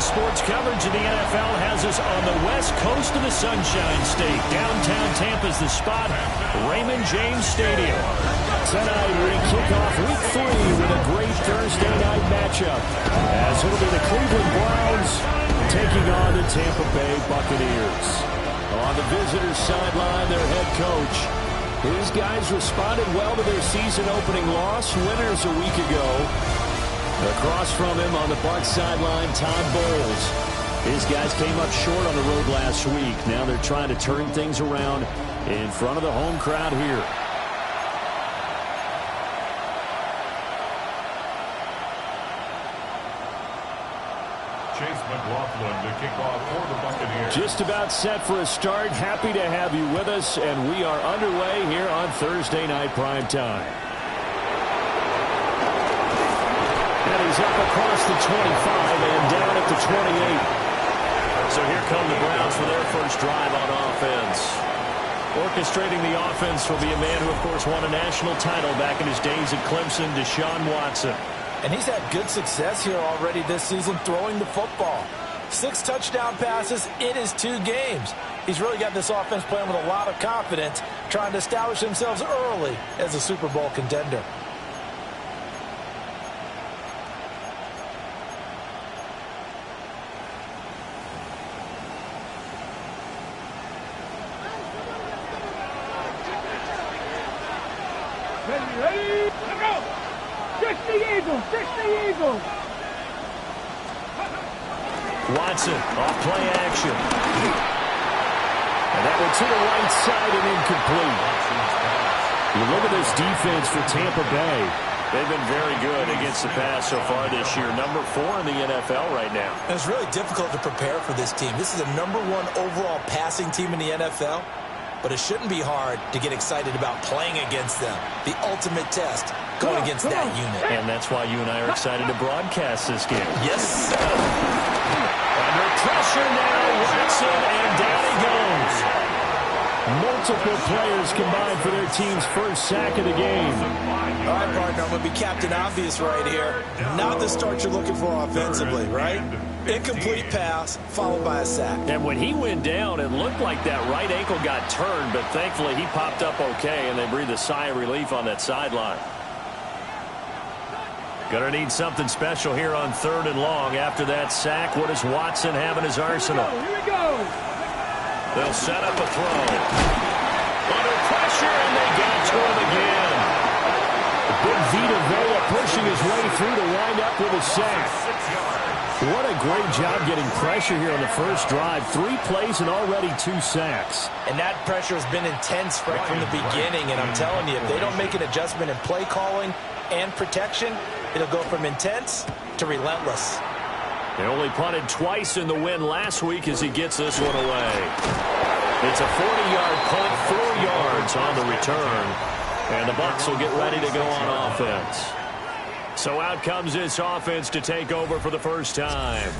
Sports coverage of the NFL has us on the west coast of the Sunshine State. Downtown Tampa's the spot, Raymond James Stadium. Tonight we kick off Week 3 with a great Thursday night matchup, as it'll be the Cleveland Browns taking on the Tampa Bay Buccaneers. On the visitors' sideline, their head coach. His guys responded well to their season-opening loss, winners a week ago. Across from him on the Bucs sideline, Todd Bowles. His guys came up short on the road last week. Now they're trying to turn things around in front of the home crowd here. To kick off for the Buccaneers. Just about set for a start. Happy to have you with us, and we are underway here on Thursday night prime time. And he's up across the 25 and down at the 28. So here come the Browns for their first drive on offense. Orchestrating the offense will be a man who, of course, won a national title back in his days at Clemson, Deshaun Watson. And he's had good success here already this season throwing the football. 6 touchdown passes in his 2 games. He's really got this offense playing with a lot of confidence, trying to establish themselves early as a Super Bowl contender. Ready, let's go! Fix the Eagles! Fix the Eagles! Watson off play action. And that one to the right side and incomplete. You look at this defense for Tampa Bay. They've been very good against the pass so far this year. Number 4 in the NFL right now. And it's really difficult to prepare for this team. This is a number 1 overall passing team in the NFL. But it shouldn't be hard to get excited about playing against them. The ultimate test going against that unit. And that's why you and I are excited to broadcast this game. Yes. Under pressure now, Watson, and down he goes. Multiple players combined for their team's first sack of the game. All right, partner, I'm going to be Captain Obvious right here. Not the start you're looking for offensively, right? Incomplete pass, followed by a sack. And when he went down, it looked like that right ankle got turned, but thankfully he popped up okay, and they breathed a sigh of relief on that sideline. Gonna need something special here on 3rd and long. After that sack, what does Watson have in his arsenal? Here we go. They'll set up a throw. Under pressure, and they got to him again. Big Vita Vea pushing his way through to wind up with a sack. What a great job getting pressure here on the first drive. 3 plays and already 2 sacks. And that pressure has been intense right from the beginning. And I'm telling you, if they don't make an adjustment in play calling and protection, it'll go from intense to relentless. They only punted twice in the win last week as he gets this one away. It's a 40-yard punt, 4 yards on the return. And the Bucs will get ready to go on offense. So out comes this offense to take over for the first time.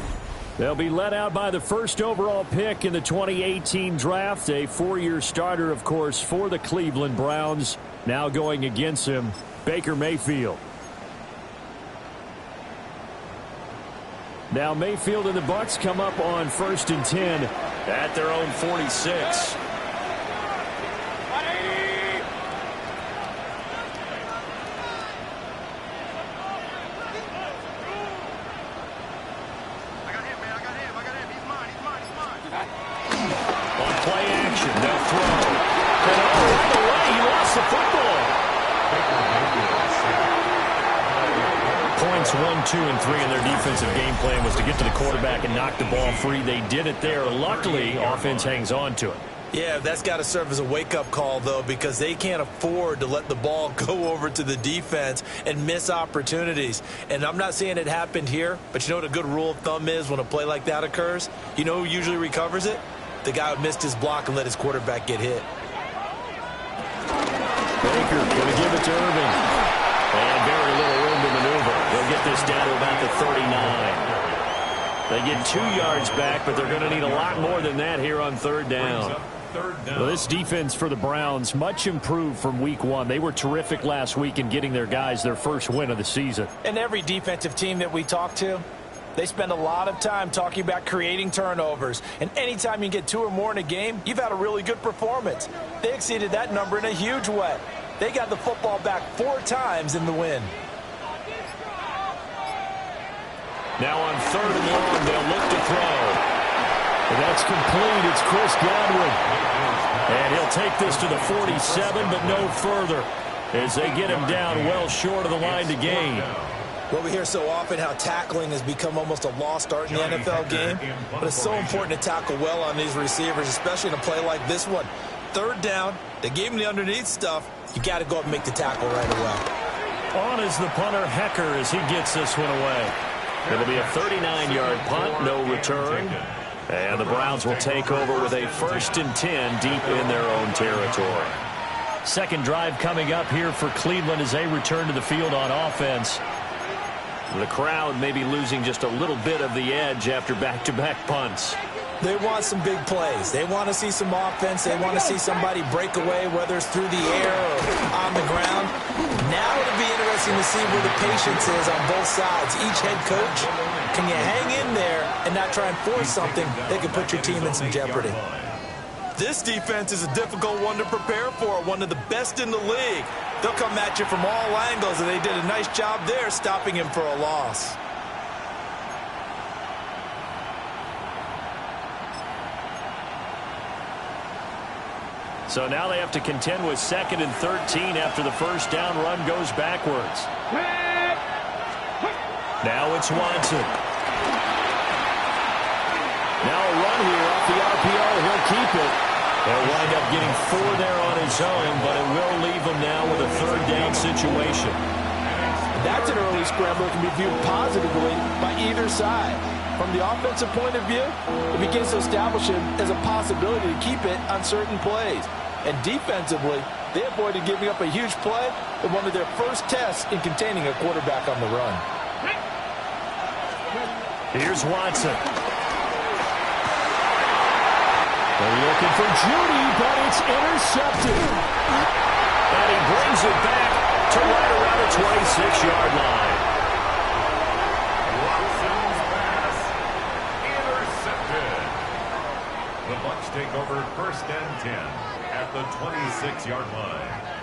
They'll be led out by the first overall pick in the 2018 draft. A 4-year starter, of course, for the Cleveland Browns. Now going against him, Baker Mayfield. Now Mayfield and the Bucs come up on 1st and 10 at their own 46. Points 1, 2, and 3 in their defensive game plan was to get to the quarterback and knock the ball free. They did it there. Luckily, offense hangs on to it. Yeah, that's got to serve as a wake-up call, though, because they can't afford to let the ball go over to the defense and miss opportunities. And I'm not saying it happened here, but you know what a good rule of thumb is when a play like that occurs? You know who usually recovers it? The guy who missed his block and let his quarterback get hit. Baker going to give it to Irving. And very little room to maneuver. They'll get this down to about the 39. They get 2 yards back, but they're going to need a lot more than that here on 3rd down. Well, this defense for the Browns, much improved from week 1. They were terrific last week in getting their guys their first win of the season. And every defensive team that we talk to, They spend a lot of time talking about creating turnovers. And anytime you get 2 or more in a game, you've had a really good performance. They exceeded that number in a huge way. They got the football back 4 times in the win. Now on 3rd and long, they'll look to throw. And that's complete. It's Chris Godwin. And he'll take this to the 47, but no further, as they get him down well short of the line to gain. Well, we hear so often how tackling has become almost a lost art in the NFL game, but it's so important to tackle well on these receivers, especially in a play like this one. 3rd down, they gave him the underneath stuff. You got to go up and make the tackle right away. On is the punter, Hecker, as he gets this one away. It'll be a 39-yard punt, no return. And the Browns will take over with a 1st and 10 deep in their own territory. Second drive coming up here for Cleveland as they return to the field on offense. The crowd may be losing just a little bit of the edge after back-to-back punts. They want some big plays. They want to see some offense. They want to see somebody break away, whether it's through the air or on the ground. Now it'll be interesting to see where the patience is on both sides. Each head coach, can you hang in there and not try and force something that could put your team in some jeopardy? This defense is a difficult one to prepare for, one of the best in the league. They'll come at you from all angles, and they did a nice job there stopping him for a loss. So now they have to contend with 2nd and 13 after the first down run goes backwards. Now it's Watson. Now a run here off the RPO. He'll keep it. They'll wind up getting 4 there on his own, but it will leave him now with a 3rd down situation. That's an early scramble that can be viewed positively by either side. From the offensive point of view, it begins to establish him as a possibility to keep it on certain plays. And defensively, they avoided giving up a huge play in one of their first tests in containing a quarterback on the run. Here's Watson. They're looking for Judy, but it's intercepted. And he brings it back to right around the 26-yard line. Watson's pass intercepted. The Bucs take over 1st and 10 at the 26-yard line.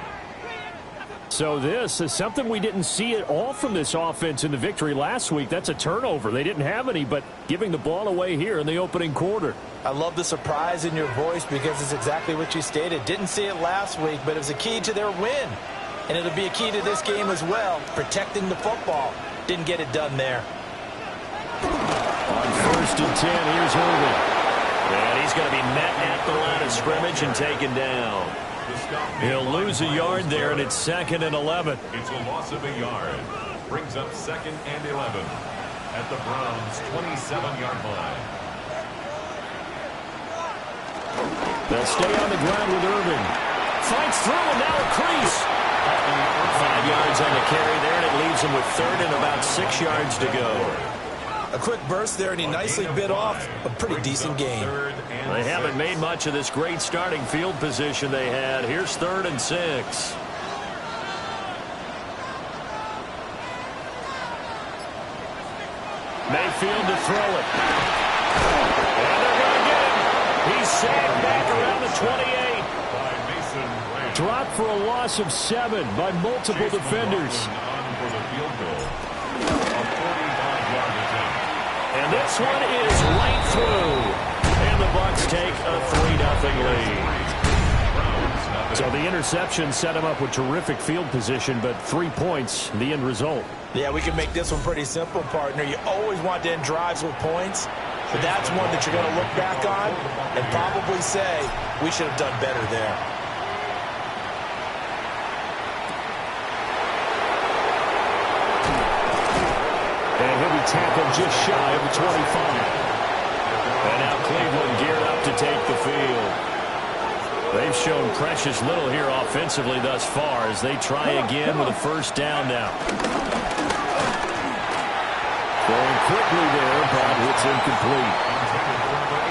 So this is something we didn't see at all from this offense in the victory last week. That's a turnover. They didn't have any, but giving the ball away here in the opening quarter. I love the surprise in your voice because it's exactly what you stated. Didn't see it last week, but it was a key to their win. And it'll be a key to this game as well, protecting the football. Didn't get it done there. On 1st and 10, here's Irvin. And he's going to be met at the line of scrimmage and taken down. He'll lose a yard there, and it's 2nd and 11. It's a loss of a yard. Brings up 2nd and 11 at the Browns' 27-yard line. They'll stay on the ground with Irvin. Fights through, and now a crease. 5 yards on the carry there, and it leaves him with 3rd and about 6 yards to go. A quick burst there, and he nicely bit off a pretty decent game. They haven't made much of this great starting field position they had. Here's 3rd and 6. Mayfield to throw it. And they're going to get him. He's sagged back around the 28. Dropped for a loss of 7 by multiple defenders. And this one is right through. And the Bucs take a 3-0 lead. So the interception set him up with terrific field position, but 3 points, the end result. Yeah, we can make this one pretty simple, partner. You always want to end drives with points, but that's one that you're going to look back on and probably say, we should have done better there. And he'll be tackled just shy of the 25. And now Cleveland geared up to take the field. They've shown precious little here offensively thus far as they try again with a 1st down now. Going quickly there, but it's incomplete.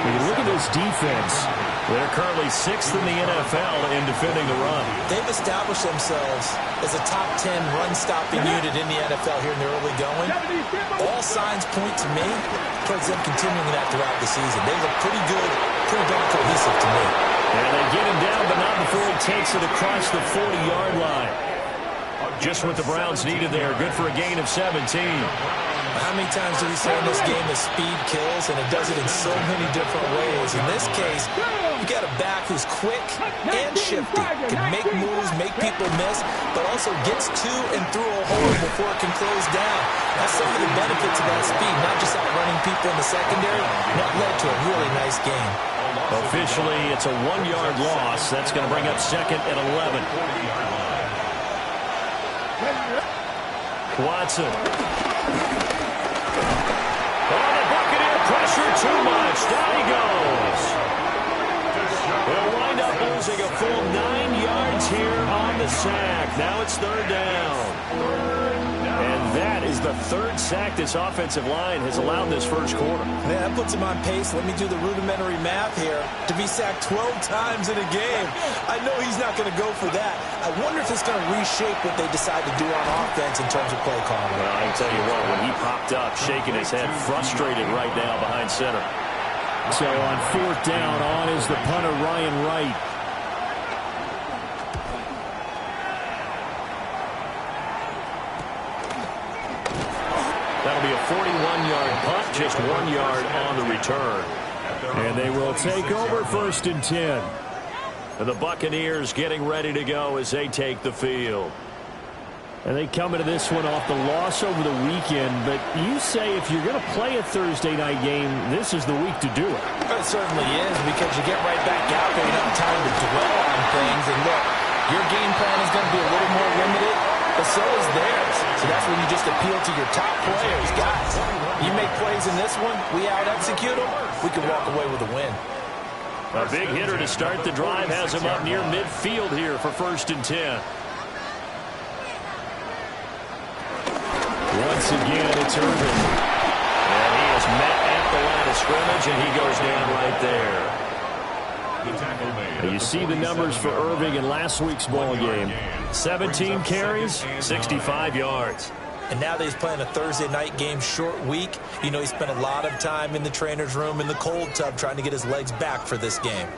When you look at this defense, They're currently 6th in the NFL in defending the run. They've established themselves as a top 10 run-stopping unit in the NFL here in the early going. All signs point to me towards them continuing that throughout the season. They look pretty good, pretty darn cohesive to me. And they get him down, but not before he takes it across the 40-yard line. Just what the Browns needed there. Good for a gain of 17. How many times do we say in this game that speed kills, and it does it in so many different ways? In this case, you got a back who's quick and shifty, can make moves, make people miss, but also gets to and through a hole before it can close down. That's some of the benefits of that speed, not just outrunning people in the secondary. That led to a really nice game. Officially, it's a 1-yard loss. That's going to bring up 2nd and 11. Watson. Pressure too much. Down he goes. They'll wind up losing a full 9 yards here on the sack. Now it's 3rd down. And that is the 3rd sack this offensive line has allowed this first quarter. Yeah, that puts him on pace. Let me do the rudimentary math here. To be sacked 12 times in a game. I know he's not going to go for that. I wonder if it's going to reshape what they decide to do on offense in terms of play calling. Well, I can tell you what, when he popped up, shaking his head, frustrated right now behind center. So on 4th down, on is the punter, Ryan Wright. That'll be a 41-yard punt, just 1 yard on the return. And they will take over 1st and 10. And the Buccaneers getting ready to go as they take the field. And they come into this one off the loss over the weekend. But you say if you're going to play a Thursday night game, this is the week to do it. It certainly is, because you get right back out there. You don't have time to dwell on things. And look, your game plan is going to be a little more limited, but so is theirs. So that's when you just appeal to your top players. Guys, you make plays in this one, we out-execute them, we can walk away with a win. A big hitter to start the drive has him up near midfield here for 1st and 10. Once again, it's Irvin. And he is met at the line of scrimmage, and he goes down right there. You see the numbers for Irving in last week's ball game. 17 carries, 65 yards. And now that he's playing a Thursday night game, short week, you know he spent a lot of time in the trainer's room in the cold tub trying to get his legs back for this game.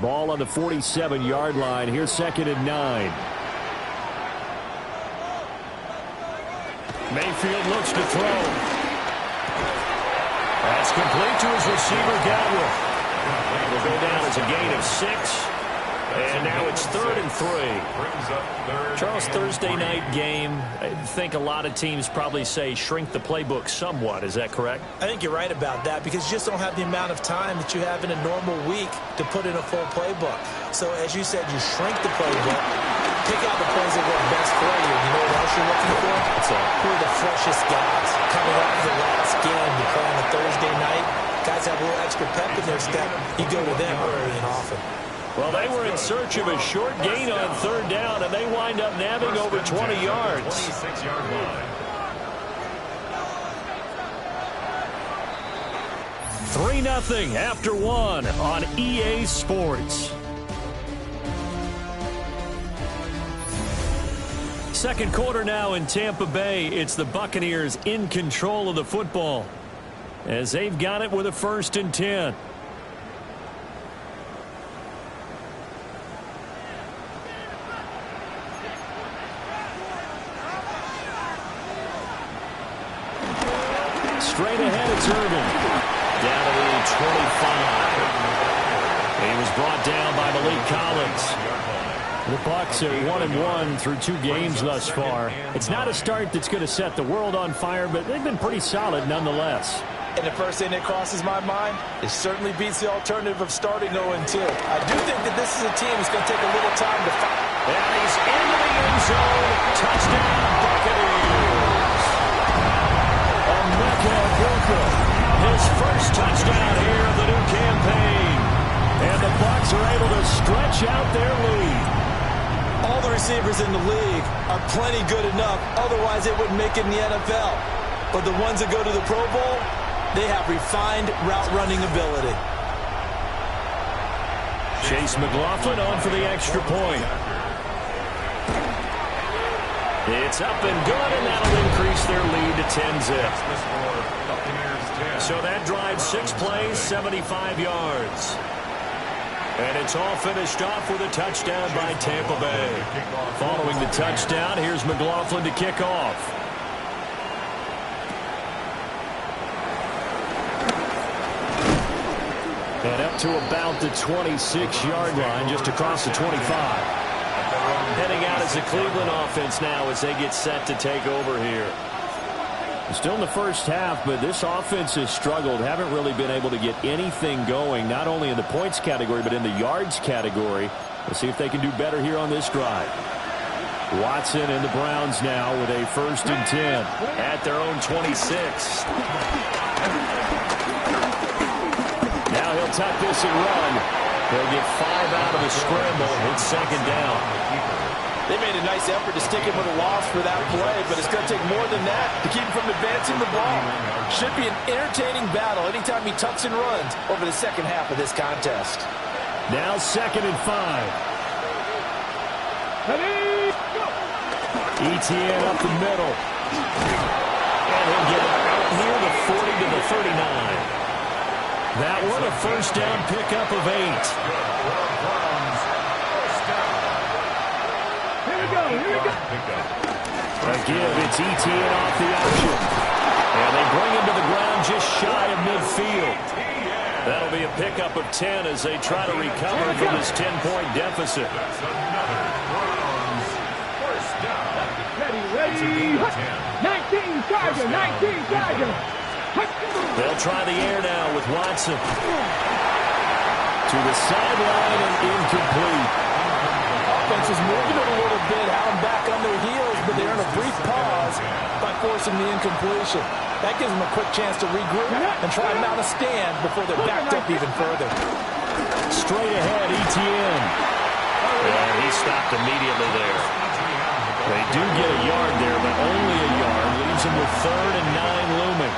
Ball on the 47-yard line. Here's 2nd and 9. Mayfield looks to throw. That's complete to his receiver, Godwin. Will go down as a gain of 6. And now it's 3rd and 3. Charles, Thursday night game, I think a lot of teams probably say shrink the playbook somewhat. Is that correct? I think you're right about that, because you just don't have the amount of time that you have in a normal week to put in a full playbook. So as you said, you shrink the playbook, pick out the plays that work best for you. You know what else you're looking for? Who are the freshest guys coming off the last game to play on a Thursday night? Guys have a little extra pep in their step. You go to them early and often. Well, they were in search of a short gain on 3rd down, and they wind up nabbing over 20 yards. 26-yard line. 3-0 after 1 on EA Sports. Second quarter now in Tampa Bay. It's the Buccaneers in control of the football as they've got it with a 1st and 10. Straight ahead, it's Irvin. Down to the 25. He was brought down by Malik Collins. The Bucs are 1-1 through 2 games thus far. It's not a start that's going to set the world on fire, but they've been pretty solid nonetheless. And the first thing that crosses my mind, it certainly beats the alternative of starting 0-2. I do think that this is a team that's going to take a little time to fight. And he's into the end zone. Touchdown, Buccaneers. His first touchdown here of the new campaign. And the Bucs are able to stretch out their lead. All the receivers in the league are plenty good enough. Otherwise, they wouldn't make it in the NFL. But the ones that go to the Pro Bowl, they have refined route running ability. Chase McLaughlin on for the extra point. It's up and good, and that'll increase their lead to 10-zip. So that drive 6 plays, 75 yards. And it's all finished off with a touchdown by Tampa Bay. Following the touchdown, here's McLaughlin to kick off. And up to about the 26-yard line, just across the 25. Heading out as the Cleveland offense now as they get set to take over here. Still in the first half, but this offense has struggled. Haven't really been able to get anything going, not only in the points category, but in the yards category. Let's see if they can do better here on this drive. Watson and the Browns now with a 1st and 10 at their own 26. Now he'll tuck this and run. He'll get 5 out of the scramble. It's 2nd down. They made a nice effort to stick him with a loss for that play, but it's going to take more than that to keep him from advancing the ball. Should be an entertaining battle anytime he tucks and runs over the second half of this contest. Now 2nd and 5. Etienne up the middle. And he'll get out near the 40 to the 39. That one a 1st down pickup of 8. Again, it's Etienne off the option. And they bring him to the ground just shy of midfield. That'll be a pickup of 10 as they try to recover from this 10-point deficit. Ready. 19 Charger, 19 Charger. They'll try the air now with Watson. To the sideline and incomplete. Offense is moving it a little bit, hound back on their heels, but they're in a brief pause by forcing the incompletion. That gives them a quick chance to regroup and try and mount a stand before they're backed up even further. Straight ahead, Etienne. And he stopped immediately there. They do get a yard there, but only a yard. Leaves them with 3rd and 9 looming.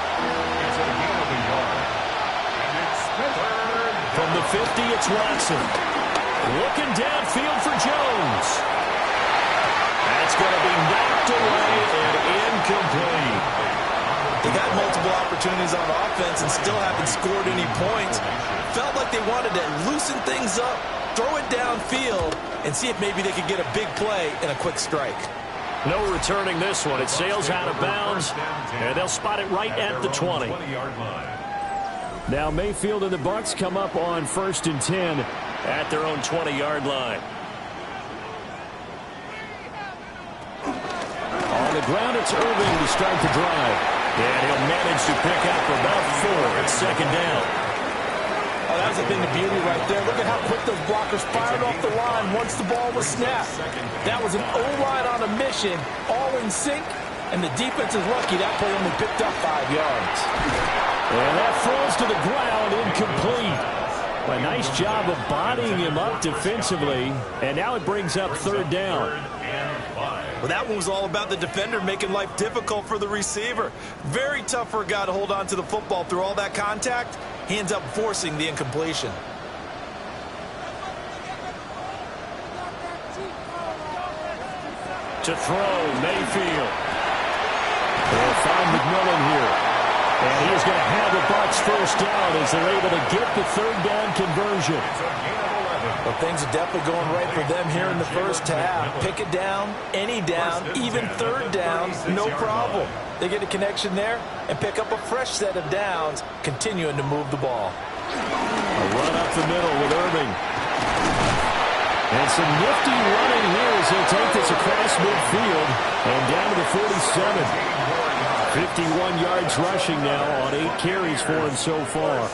From the 50, it's Watson. Looking downfield for Jones. That's going to be knocked away and incomplete. They got multiple opportunities on offense and still haven't scored any points. Felt like they wanted to loosen things up, throw it downfield, and see if maybe they could get a big play and a quick strike. No returning this one. It sails out of bounds, and they'll spot it right at the 20. Now Mayfield and the Bucs come up on 1st and 10 at their own 20-yard line. On the ground, it's Irving to start the drive. And he'll manage to pick up about 4. It's 2nd down. Oh, that was a thing of beauty right there. Look at how quick those blockers fired off the line once the ball was snapped. That was an O-line on a mission, all in sync, and the defense is lucky that play only picked up 5 yards. And that falls to the ground, incomplete. A nice job of bodying him up defensively, and now it brings up 3rd down. Well, that one was all about the defender making life difficult for the receiver. Very tough for a guy to hold on to the football through all that contact. He ends up forcing the incompletion. To throw, Mayfield. They'll find McMillan here. And he is going to have the Bucs 1st down as they're able to get the 3rd down conversion. Well, things are definitely going right for them here in the first half. Pick it down, any down, even 3rd down, no problem. They get a connection there and pick up a fresh set of downs, continuing to move the ball. A run up the middle with Irving. And some nifty running here as he'll take this across midfield and down to the 47. 51 yards rushing now on 8 carries for him so far.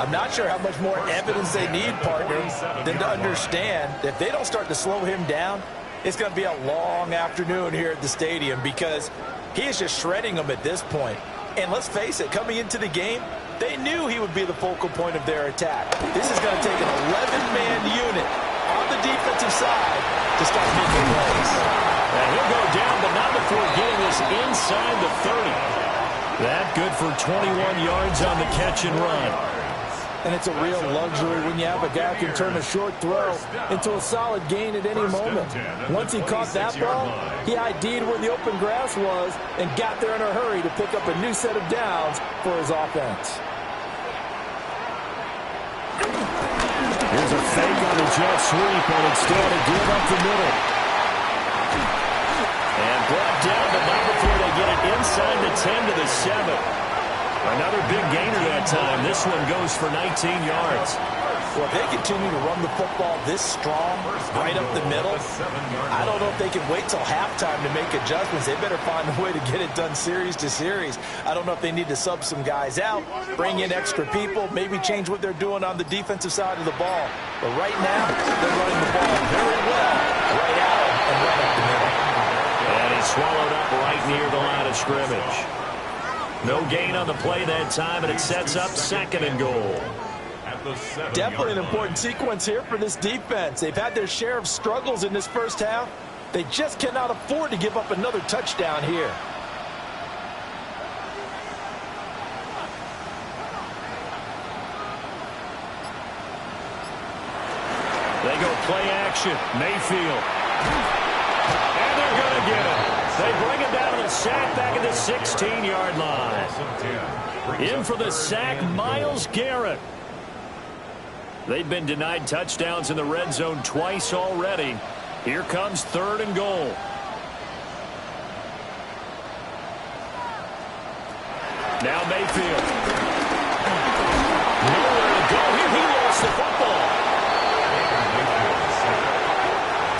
I'm not sure how much more evidence they need, partner, than to understand that if they don't start to slow him down, it's going to be a long afternoon here at the stadium because he is just shredding them at this point. And let's face it, coming into the game, they knew he would be the focal point of their attack. This is going to take an 11-man unit on the defensive side to start making plays. And he'll go down, but not before getting this inside the 30. That good for 21 yards on the catch and run. And it's a real luxury when you have a guy who can turn a short throw into a solid gain at any moment. Once he caught that ball, he ID'd where the open grass was and got there in a hurry to pick up a new set of downs for his offense. Here's a fake on the jet sweep, and instead to give up the middle. And brought down, but not before they get it inside the 10 to the 7. Another big gainer that time. This one goes for 19 yards. Well, if they continue to run the football this strong, right up the middle, I don't know if they can wait till halftime to make adjustments. They better find a way to get it done series to series. I don't know if they need to sub some guys out, bring in extra people, maybe change what they're doing on the defensive side of the ball. But right now, they're running the ball very well, right out and right up the middle. And he's swallowed up right near the line of scrimmage. No gain on the play that time, and it sets up 2nd and goal. Definitely an important sequence here for this defense. They've had their share of struggles in this first half. They just cannot afford to give up another touchdown here. They go play action. Mayfield. And they're going to get it. They bring it down to the sack back at the 16-yard line. In for the sack, Myles Garrett. They've been denied touchdowns in the red zone twice already. Here comes 3rd and goal. Now Mayfield. Nowhere to go. Here he lost the football.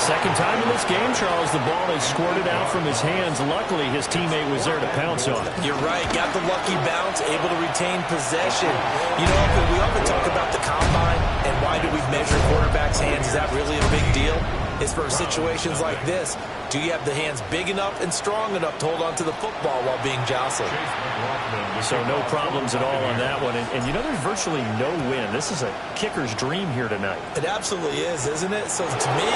Second time in this game, Charles, the ball is squirted out from his hands. Luckily, his teammate was there to pounce on it. You're right. Got the lucky bounce, able to retain possession. You know, we often talk about the combine and why do we measure quarterbacks' hands. Is that really a big deal? It's for situations like this. Do you have the hands big enough and strong enough to hold on to the football while being jostled? So no problems at all on that one. And you know, there's virtually no win. This is a kicker's dream here tonight. It absolutely is, isn't it? So to me,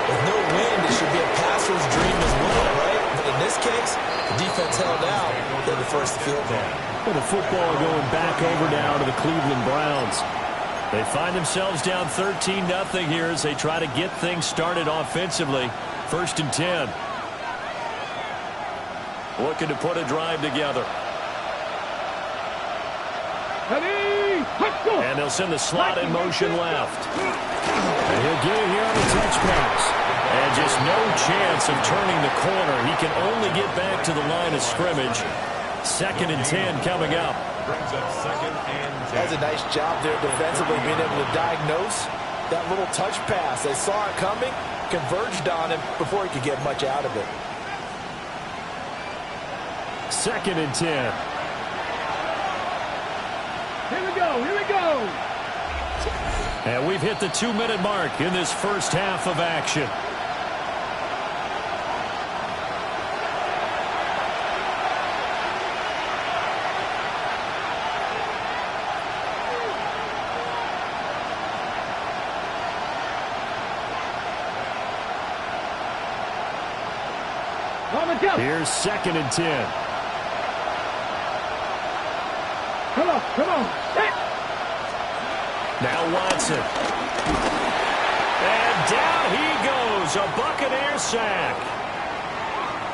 with no win, it should be a passer's dream as well, right? But in this case, the defense held out. They're the first field goal. Well, the football going back over now to the Cleveland Browns. They find themselves down 13-0 here as they try to get things started offensively. 1st and 10. Looking to put a drive together. Ready, let's go. And they'll send the slot in motion left. And he'll get it here on the touch pass. And just no chance of turning the corner. He can only get back to the line of scrimmage. 2nd and 10 coming up. Brings up 2nd and 10. That's a nice job there defensively, being able to diagnose that little touch pass. They saw it coming, converged on him before he could get much out of it. 2nd and 10. Here we go, here we go. And we've hit the 2-minute mark in this first half of action. Here's 2nd and 10. Come on, come on. Hit. Now Watson. And down he goes. A Buccaneer sack.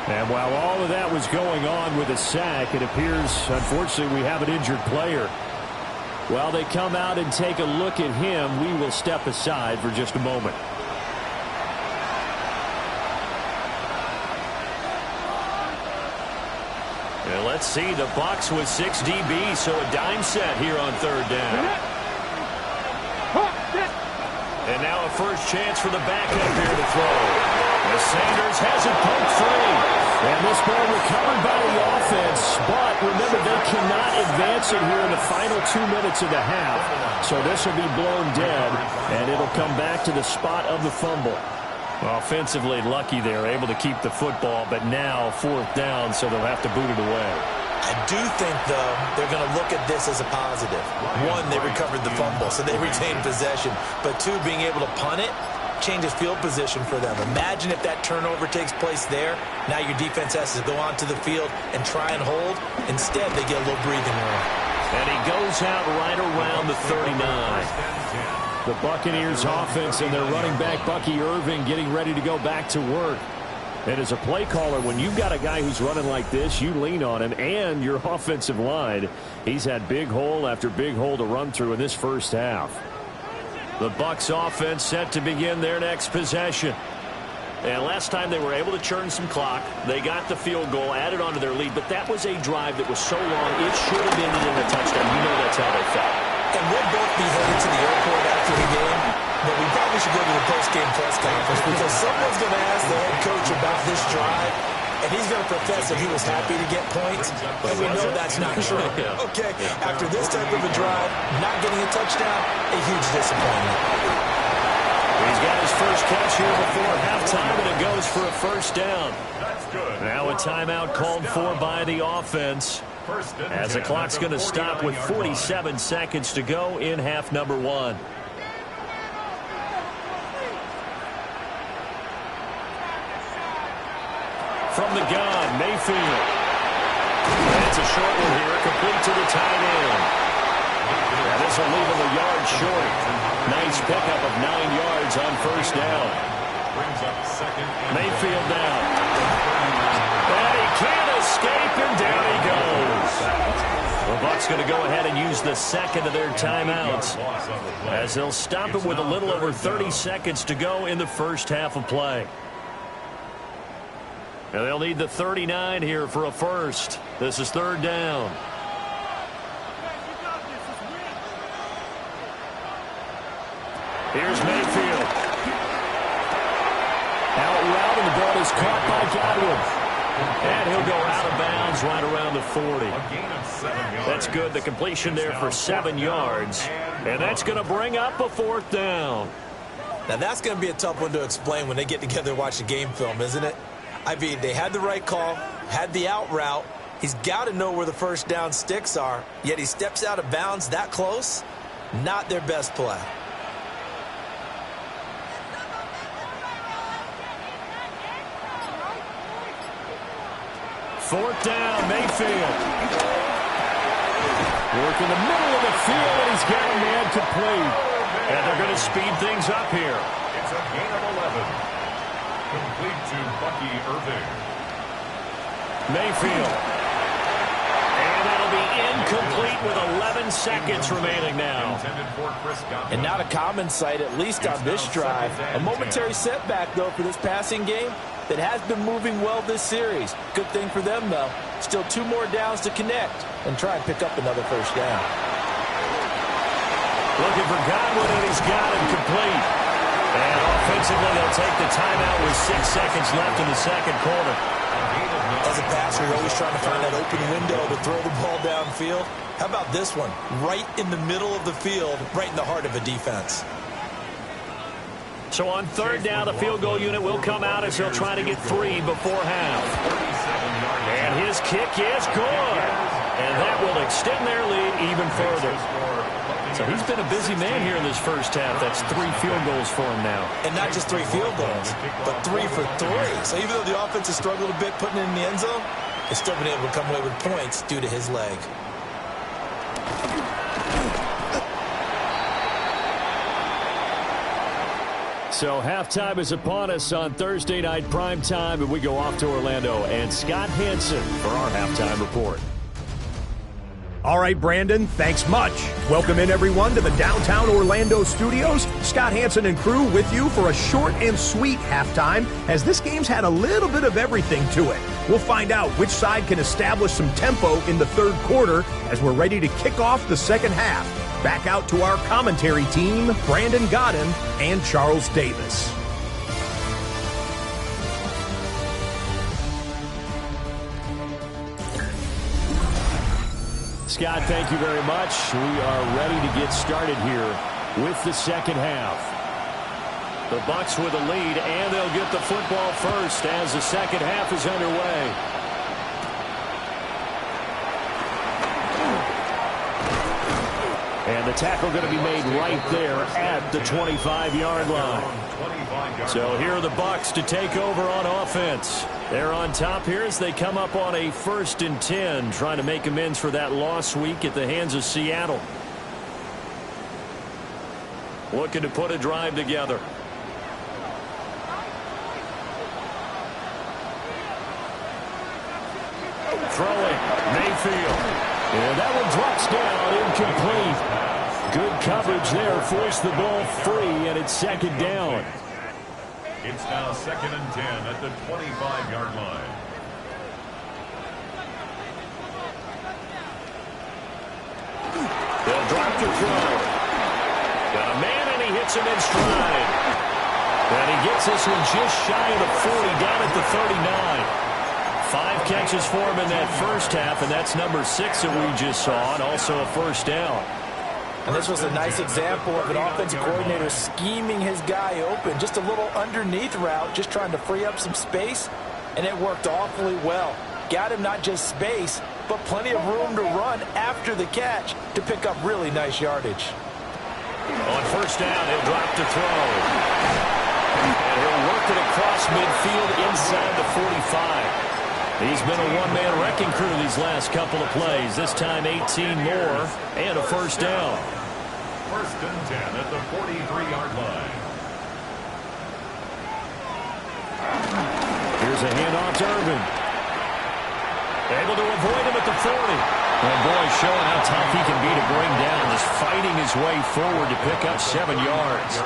And while all of that was going on with a sack, it appears, unfortunately, we have an injured player. While they come out and take a look at him, we will step aside for just a moment. And let's see, the Bucs with 6 DBs, so a dime set here on 3rd down. And now a first chance for the backup here to throw. As Sanders has it poked free. And this ball recovered by the offense. But remember, they cannot advance it here in the final 2 minutes of the half. So this will be blown dead, and it'll come back to the spot of the fumble. Offensively lucky there, able to keep the football, but now 4th down, so they'll have to boot it away. I do think, though, they're going to look at this as a positive. 1, they recovered the fumble, so they retained possession. But 2, being able to punt it changes field position for them. Imagine if that turnover takes place there. Now your defense has to go onto the field and try and hold. Instead, they get a little breathing room. And he goes out right around the 39. The Buccaneers offense and their running back, Bucky Irving, getting ready to go back to work. And as a play caller, when you've got a guy who's running like this, you lean on him and your offensive line. He's had big hole after big hole to run through in this first half. The Bucs offense set to begin their next possession. And last time they were able to churn some clock. They got the field goal, added onto their lead, but that was a drive that was so long it should have ended in a touchdown. You know that's how they felt. And we'll both be headed to the airport after the game, but we probably should go to the post-game press conference because someone's going to ask the head coach about this drive, and he's going to profess that he was happy to get points, and we know that's not true. Okay, after this type of a drive, not getting a touchdown, a huge disappointment. He's got his first catch here before halftime, and it goes for a first down. Now a timeout called for by the offense, as the clock's going to stop with 47 seconds to go in half number one. From the gun, Mayfield. That's a short one here, complete to the tight end. And this will leave him a yard short. Nice pickup of 9 yards on first down. Mayfield down. And he can't escape, and down he goes. The Bucs going to go ahead and use the second of their timeouts, as they'll stop it with a little over 30 seconds to go in the first half of play. And they'll need the 39 here for a first. This is third down. Here's Mayfield. Out route, and the ball is caught by Godwin. And he'll go out of bounds right around the 40. That's good. The completion there for 7 yards. And that's going to bring up a fourth down. Now that's going to be a tough one to explain when they get together and watch the game film, isn't it? I mean, they had the right call, had the out route. He's got to know where the first down sticks are, yet he steps out of bounds that close. Not their best play. Fourth down, Mayfield. Work in the middle of the field, and he's got a man complete. And they're going to speed things up here. It's a gain of 11. Complete to Bucky Irving. Mayfield. And that'll be incomplete with 11 seconds remaining now. And not a common sight, at least on this drive. A momentary setback, though, for this passing game that has been moving well this series. Good thing for them, though. Still 2 more downs to connect and try and pick up another first down. Looking for Godwin, and he's got him complete. And offensively, they'll take the timeout with 6 seconds left in the second quarter. As a passer, you're always trying to find that open window to throw the ball downfield. How about this one? Right in the middle of the field, right in the heart of a defense. So on third down, the field goal unit will come out as they'll try to get 3 before half. And his kick is good. And that will extend their lead even further. So he's been a busy man here in this first half. That's 3 field goals for him now. And not just 3 field goals, but 3 for 3. So even though the offense has struggled a bit putting it in the end zone, it's still been able to come away with points due to his leg. So halftime is upon us on Thursday night primetime, and we go off to Orlando and Scott Hansen for our halftime report. All right, Brandon, thanks much. Welcome in, everyone, to the downtown Orlando studios. Scott Hansen and crew with you for a short and sweet halftime, as this game's had a little bit of everything to it. We'll find out which side can establish some tempo in the third quarter as we're ready to kick off the second half. Back out to our commentary team, Brandon Godden and Charles Davis. Scott, thank you very much. We are ready to get started here with the second half. The Bucs with a lead, and they'll get the football first as the second half is underway. And the tackle going to be made right there at the 25-yard line. So here are the Bucs to take over on offense. They're on top here as they come up on a 1st and 10, trying to make amends for that lost week at the hands of Seattle. Looking to put a drive together. Throwing, Mayfield. And that one drops down, incomplete. Good coverage there, forced the ball free, and it's 2nd down. It's now 2nd and 10 at the 25-yard line. They'll drop the throw. Got a man, and he hits him in stride. And he gets this one just shy of the 40, down at the 39. 5 catches for him in that first half, and that's number 6 that we just saw, and also a 1st down. And this was a nice example of an offensive coordinator scheming his guy open. Just a little underneath route, just trying to free up some space, and it worked awfully well. Got him not just space, but plenty of room to run after the catch to pick up really nice yardage. On 1st down, he'll drop to throw. And he'll work it across midfield inside the 45. He's been a one-man wrecking crew these last couple of plays. This time 18 more and a 1st down. 1st and 10 at the 43-yard line. Here's a handoff to Irvin. Able to avoid him at the 40. And boy, showing how tough he can be to bring down. Just fighting his way forward to pick up 7 yards.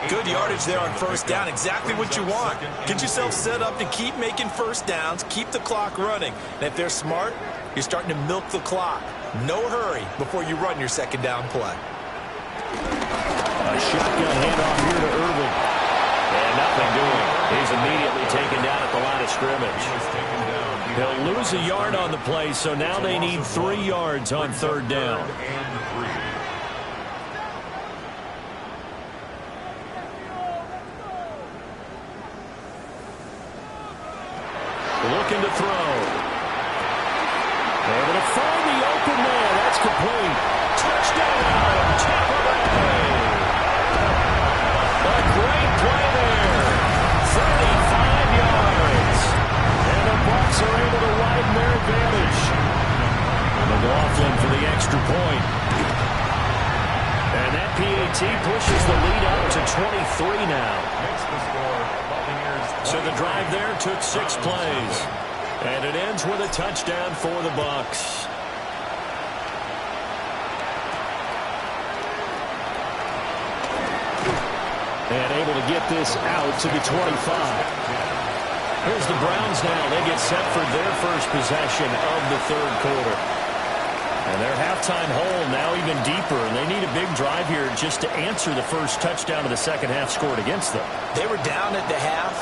Good yardage there on 1st down. Exactly what you want. Get yourself set up to keep making 1st downs, keep the clock running. And if they're smart, you're starting to milk the clock. No hurry before you run your 2nd down play. A shotgun handoff here to Irvin. And nothing doing. He's immediately taken down at the line of scrimmage. He'll lose a yard on the play, so now they need 3 yards on 3rd down. Looking to throw. Able to find the open man. That's complete. Touchdown, Tampa Bay. A great play there. 35 yards. And the Bucs are able to widen their advantage. McLaughlin for the extra point. And that PAT pushes the lead up to 23 now. Makes the score. So the drive there took 6 plays. And it ends with a touchdown for the Bucs. And able to get this out to the 25. Here's the Browns now. They get set for their first possession of the 3rd quarter. And their halftime hole now even deeper, and they need a big drive here just to answer the first touchdown of the 2nd half scored against them. They were down at the half.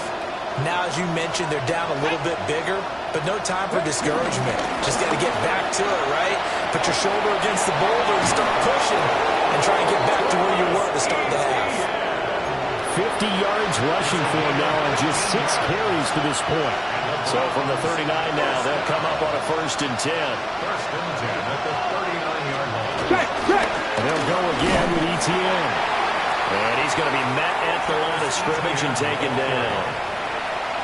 Now, as you mentioned, they're down a little bit bigger, but no time for discouragement. Just got to get back to it, right? Put your shoulder against the boulder and start pushing and try and get back to where you were to start the half. 50 yards rushing for him now on just 6 carries to this point. So from the 39 now, they'll come up on a 1st and 10. 1st and 10 at the 39-yard line. And they'll go again with ETN. And he's going to be met at the line of scrimmage and taken down.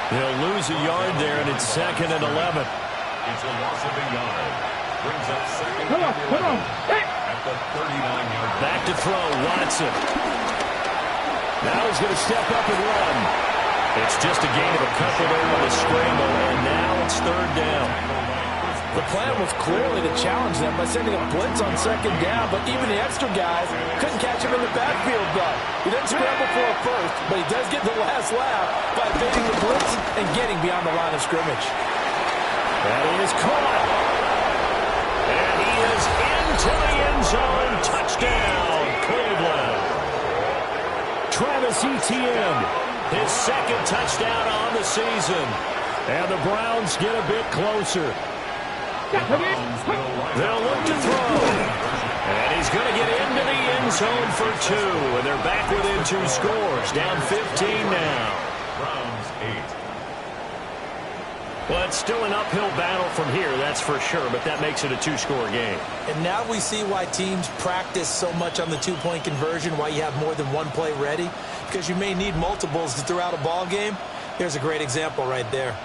He'll lose a yard there, and it's 2nd and 11. It's a loss of a yard. Brings up 2nd and 11 at the 39-yard line. Back to throw, Watson. Now he's going to step up and run. It's just a gain of a couple there with a scramble, and now it's 3rd down. The plan was clearly to challenge them by sending a blitz on 2nd down, but even the extra guys couldn't catch him in the backfield, though. He doesn't scramble for a first, but he does get the last laugh by evading the blitz and getting beyond the line of scrimmage. That is caught. And he is into the end zone. Touchdown, Cleveland. Travis Etienne, his 2nd touchdown on the season. And the Browns get a bit closer. They'll look to throw. And he's going to get into the end zone for 2. And they're back within 2 scores. Down 15 now. Browns 8. Well, it's still an uphill battle from here, that's for sure, but that makes it a two-score game. And now we see why teams practice so much on the two-point conversion, why you have more than one play ready, because you may need multiples throughout a ball game. Here's a great example right there.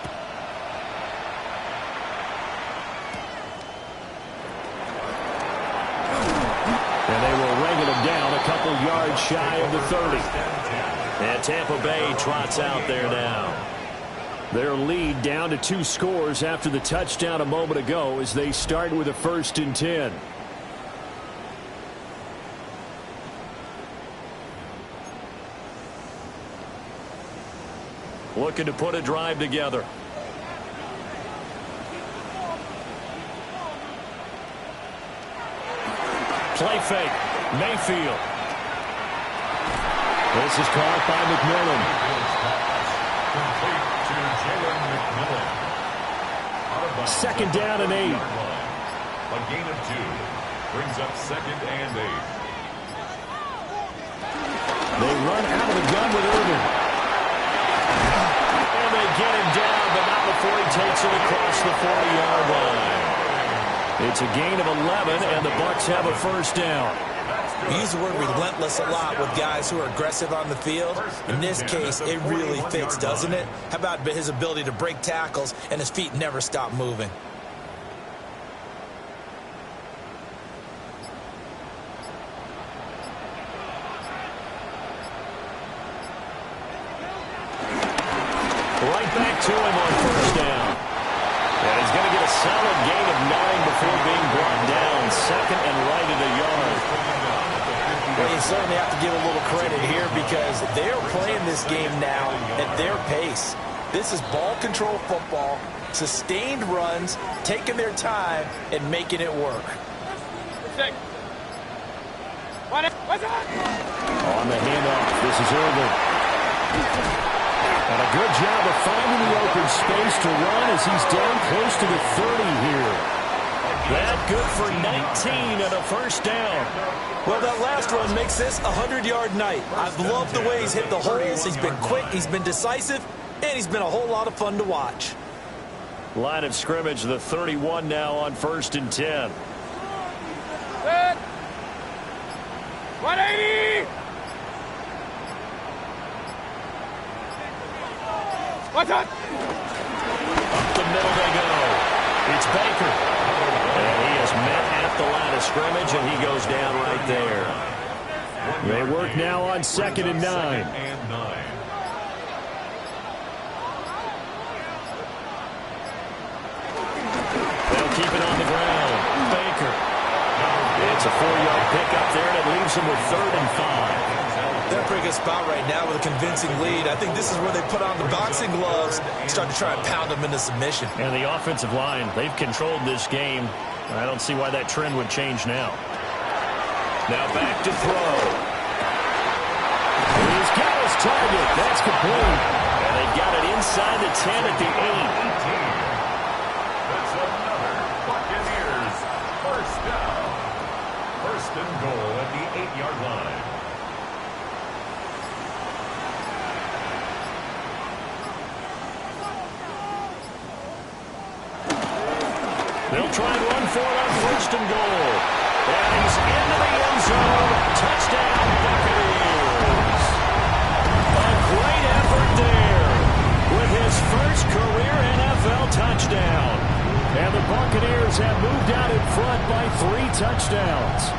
And they will wrangle him down a couple yards shy of the 30. And Tampa Bay trots out there now. Their lead down to 2 scores after the touchdown a moment ago as they start with a 1st and 10. Looking to put a drive together. Play fake. Mayfield. This is caught by McMillan. Second down and 8. A gain of 2. Brings up 2nd and 8. They run out of the gun with Irvin. And they get him down, but not before he takes it across the 40-yard line. It's a gain of 11, and the Bucs have a 1st down. We use the word relentless a lot with guys who are aggressive on the field. In this case, it really fits, doesn't it? How about his ability to break tackles and his feet never stop moving? Right back to him on 1st down. And he's going to get a solid gain of 9 before being brought down. 2nd and right at a yard. Well, you certainly have to give a little credit here because they are playing this game now at their pace. This is ball control football, sustained runs, taking their time, and making it work. On the handoff, this is Irvin. And a good job of finding the open space to run as he's down close to the 30 here. That good for 19 and a 1st down. Well, that last run makes this a 100-yard night. I've loved the way he's hit the holes. He's been quick, he's been decisive, and he's been a whole lot of fun to watch. Line of scrimmage, the 31 now on 1st and 10. Set. 180. What's up? Up the middle they go. It's Baker. And he is met at the line of scrimmage, and he goes down right there. They work now on 2nd and 9. They'll keep it on the ground. Baker. It's a 4-yard pickup there, and it leaves them with 3rd and 5. They're in a pretty good spot right now with a convincing lead. I think this is where they put on the boxing gloves and start to try and pound them into submission. And the offensive line, they've controlled this game. I don't see why that trend would change now. Now back to throw. He's got his target. That's complete. And they've got it inside the 10 at the 8. That's another Buccaneers 1st down. 1st and goal at the 8-yard line. They'll try and run for it on 1st and goal. And he's into the end zone. Touchdown, Buccaneers. A great effort there with his first career NFL touchdown. And the Buccaneers have moved out in front by 3 touchdowns.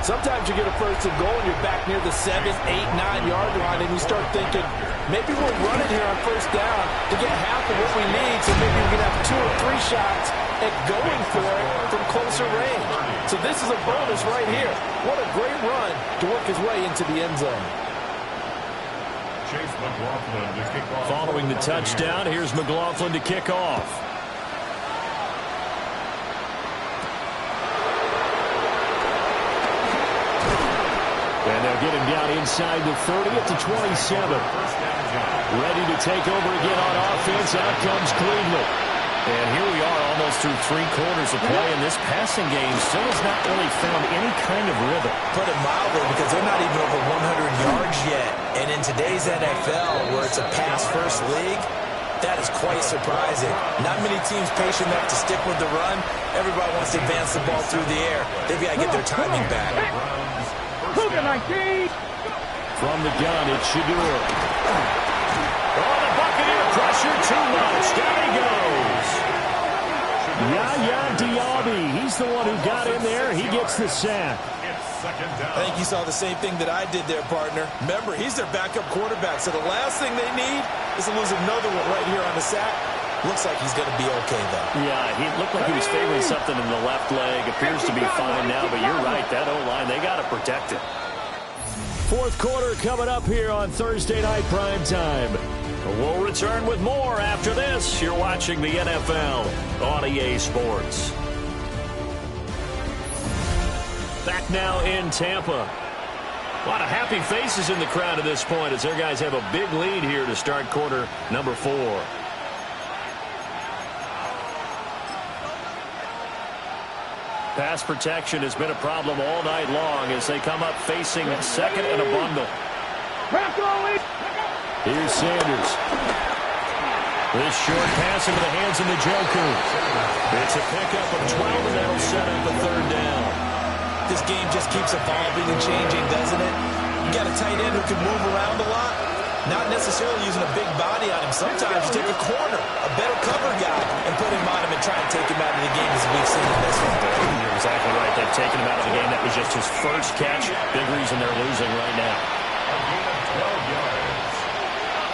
Sometimes you get a 1st and goal and you're back near the 7, 8, 9-yard line, and you start thinking, maybe we'll run it here on 1st down to get half of what we need, so maybe we can have 2 or 3 shots at going for it from closer range. So this is a bonus right here. What a great run to work his way into the end zone. Chase McLaughlin to kick off. Following the touchdown, here's McLaughlin to kick off. And they'll get him down inside the 30 at the 27. Ready to take over again on offense. Out comes Cleveland. And here we are almost through 3 quarters of play, and this passing game still has not really found any kind of rhythm. Put it mildly, because they're not even over 100 yards yet. And in today's NFL, where it's a pass-first league, That is quite surprising. Not many teams patient enough to stick with the run. Everybody wants to advance the ball through the air. They've got to get their timing back. From the gun, it's Shadur. Oh, the Buccaneer pressure too much. Down he goes. Yaya Diaby, he's the one who got in there. He gets the sack. I think you saw the same thing that I did there, partner. Remember, he's their backup quarterback, so the last thing they need is to lose another one right here on the sack. Looks like he's going to be okay, though. Yeah, he looked like he was favoring something in the left leg. Appears to be fine now, but you're right. That O-line, they got to protect it. Fourth quarter coming up here on Thursday Night Prime Time. We'll return with more after this. You're watching the NFL on EA Sports. Back now in Tampa. A lot of happy faces in the crowd at this point as their guys have a big lead here to start quarter number 4. Pass protection has been a problem all night long as they come up facing second and a bundle. Here's Sanders. This short pass into the hands of the Joker. It's a pickup of 12, and that'll set up a third down. This game just keeps evolving and changing, doesn't it? You got a tight end who can move around a lot, not necessarily using a big body on him. Sometimes you take a corner, a better cover guy, and put him on him and try and take him out of the game, as we've seen in this one. You're exactly right. They've taken him out of the game. That was just his first catch. Big reason they're losing right now. A gain of 12 yards.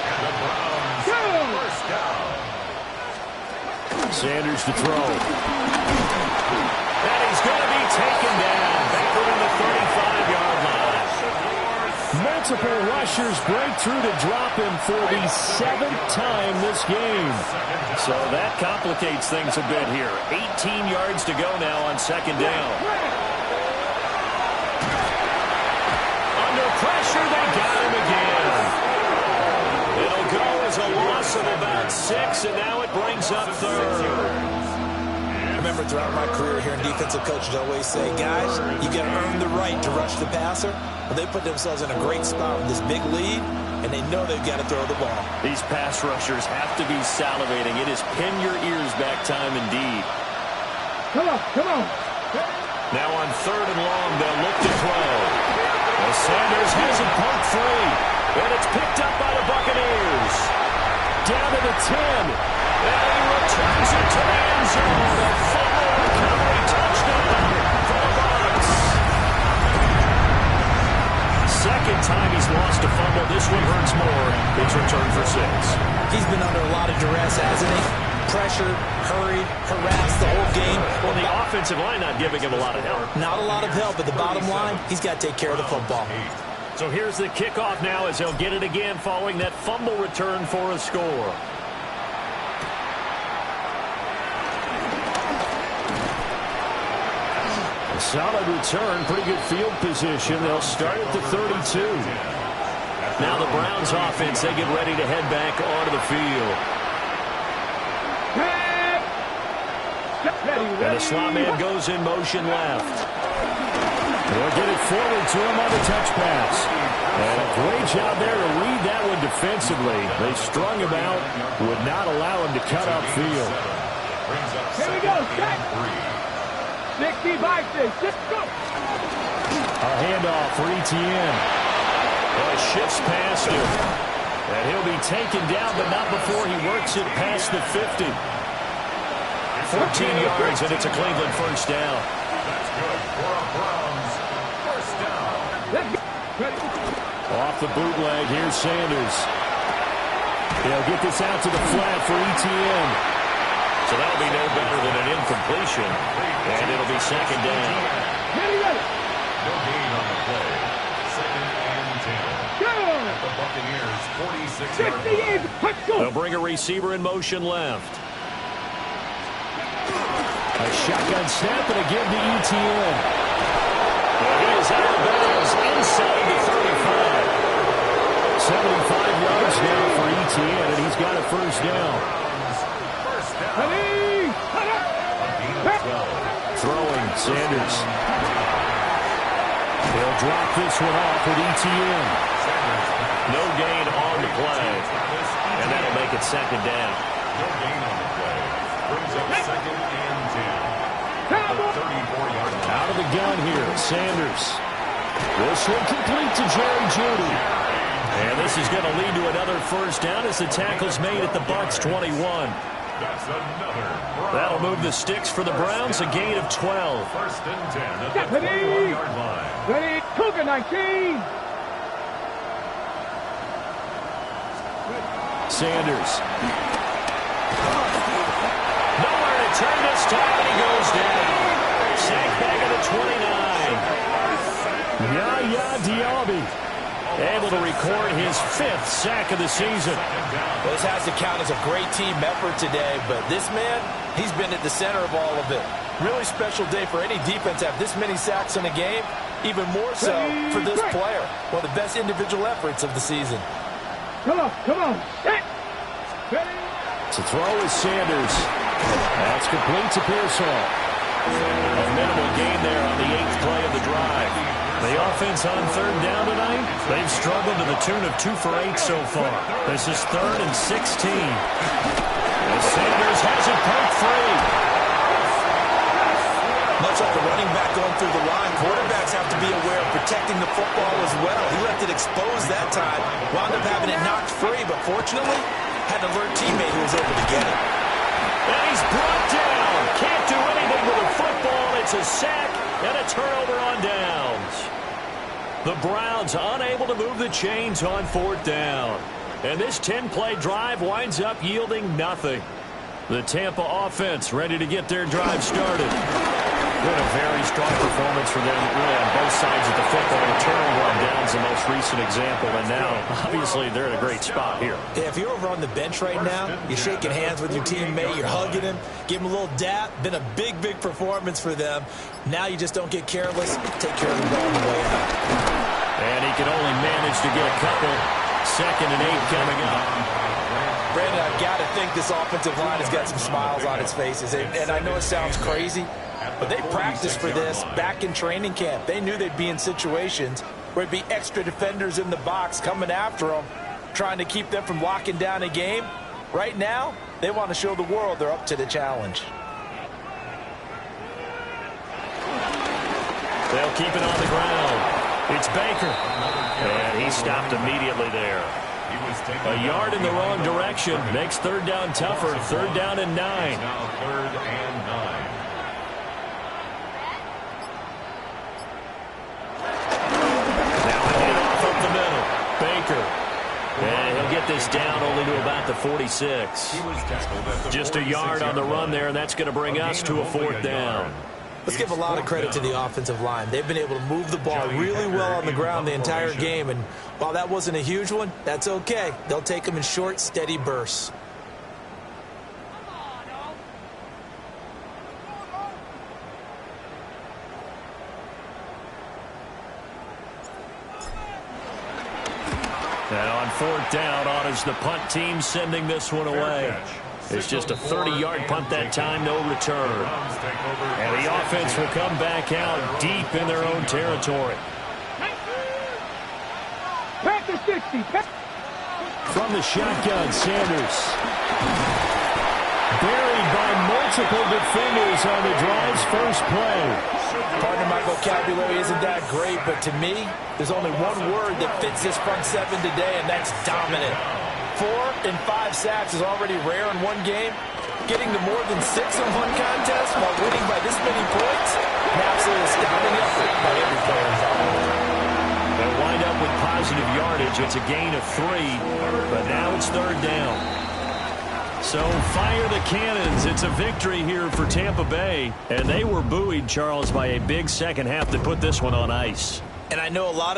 And the Browns first down. Sanders to throw. And he's going to be taken down. Back around the 35-yard line. Multiple rushers break through to drop him for the 7th time this game. So that complicates things a bit here. 18 yards to go now on second down. Under pressure, they got him again. It'll go as a loss of about 6, and now it brings up third. I remember throughout my career hearing defensive coaches always say, guys, you got to earn the right to rush the passer. Well, they put themselves in a great spot with this big lead, and they know they've got to throw the ball. These pass rushers have to be salivating. It is pin your ears back time indeed. Come on. Now on third and long, they'll look to throw. Well, Sanders has it pumped free, and it's picked up by the Buccaneers. Down to the 10. And he returns it to the end zone. A fumble recovery touchdown for the Bucs. Second time he's lost a fumble. This one hurts more. It's returned for 6. He's been under a lot of duress, hasn't he? Pressured, hurried, harassed the whole game. Well, the offensive line not giving him a lot of help. Not a lot of help, but the bottom line, he's got to take care of the football. So here's the kickoff now as he'll get it again following that fumble return for a score. A solid return, pretty good field position. They'll start at the 32. Now the Browns offense, they get ready to head back onto the field. And the slot man goes in motion left. They'll get it forward to him on the touch pass. And a great job there to read that one defensively. They strung him out, would not allow him to cut upfield. Here we go, set. 65, 6, go. A handoff for Etienne. Well, shifts past him. And he'll be taken down, but not before he works it past the 50. 14 yards, and it's a Cleveland first down. That's good for a Browns first down. Off the bootleg, here's Sanders. He'll get this out to the flat for Etienne. So that'll be no better than an incompletion. And it'll be second down. No gain on the play. Second and 10. At the Buccaneers' 46-yard line. They'll bring a receiver in motion left. A shotgun snap and a give to Etienne. He is out of bounds inside the 35. 75 yards now for Etienne, and he's got a first down. Throwing, Sanders. He'll drop this one off with Etienne. No gain on the play. And that'll make make it second down. No gain on the play. Brings up second and 10. At the 34-yard line. Out of the gun here, Sanders. This one complete to Jerry Jeudy. And this is going to lead to another first down as the tackle's made at the Bucs 21. That's another. That'll move the sticks for the Browns, a gain of 12. First and 10 at the 21-yard line. Ready, Cougar 19. Sanders. Nowhere to turn this time, and he goes down. Sack back at the 29. Yaya Diaby able to record his 5th sack of the season. Well, this has to count as a great team effort today, but this man, he's been at the center of all of it. Really special day for any defense to have this many sacks in a game, even more so for this player. One of the best individual efforts of the season. Come on. Set. Ready. To throw is Sanders. That's complete to Pearsall. A minimal gain there on the 8th play of the drive. The offense on third down tonight, they've struggled to the tune of 2 for 8 so far. This is 3rd and 16. And Sanders has it poked free. Much like a running back going through the line, quarterbacks have to be aware of protecting the football as well. He left it exposed that time, wound up having it knocked free, but fortunately, had an alert teammate who was able to get it. And he's brought down. Can't do anything with a football. It's a sack and a turnover on downs. The Browns unable to move the chains on 4th down. And this 10-play drive winds up yielding nothing. The Tampa offense ready to get their drive started. Been a very strong performance for them, really, on both sides of the football. The turnover on downs the most recent example, and now, obviously, they're in a great spot here. Yeah, if you're over on the bench right now, you're shaking hands with your teammate, you're hugging him, give him a little dap. Been a big performance for them. Now you just don't get careless. Take care of the ball on the way out. And he can only manage to get a couple. 2nd and 8 coming up. Brandon, I've got to think this offensive line has got some smiles on its faces. And I know it sounds crazy, but they practiced for this back in training camp. They knew they'd be in situations where it'd be extra defenders in the box coming after them, trying to keep them from locking down a game. Right now, they want to show the world they're up to the challenge. They'll keep it on the ground. It's Baker. And he stopped immediately there. A yard in the wrong direction makes 3rd down tougher. 3rd down and 9. Now 3rd and 9. Now a hit off up the middle. Baker. And he'll get this down only to about the 46. Just a yard on the run there, and that's going to bring us to a 4th down. Let's give a lot of credit to the offensive line. They've been able to move the ball really well on the ground the entire game, and while that wasn't a huge one, that's okay. They'll take them in short, steady bursts. Now on 4th down, on is the punt team sending this one away. It's just a 30-yard punt that time, no return. And the offense will come back out deep in their own territory. Panther 60. From the shotgun, Sanders. Buried by multiple defenders on the drive's first play. Pardon my vocabulary isn't that great, but to me, there's only one word that fits this front 7 today, and that's dominant. 4 and 5 sacks is already rare in one game. Getting to more than 6 in one contest while winning by this many points, an absolutely astounding effort by every player involved. They'll wind up with positive yardage. It's a gain of 3, but now it's 3rd down. So fire the cannons. It's a victory here for Tampa Bay, and they were buoyed, Charles, by a big second half that put this one on ice. And I know a lot of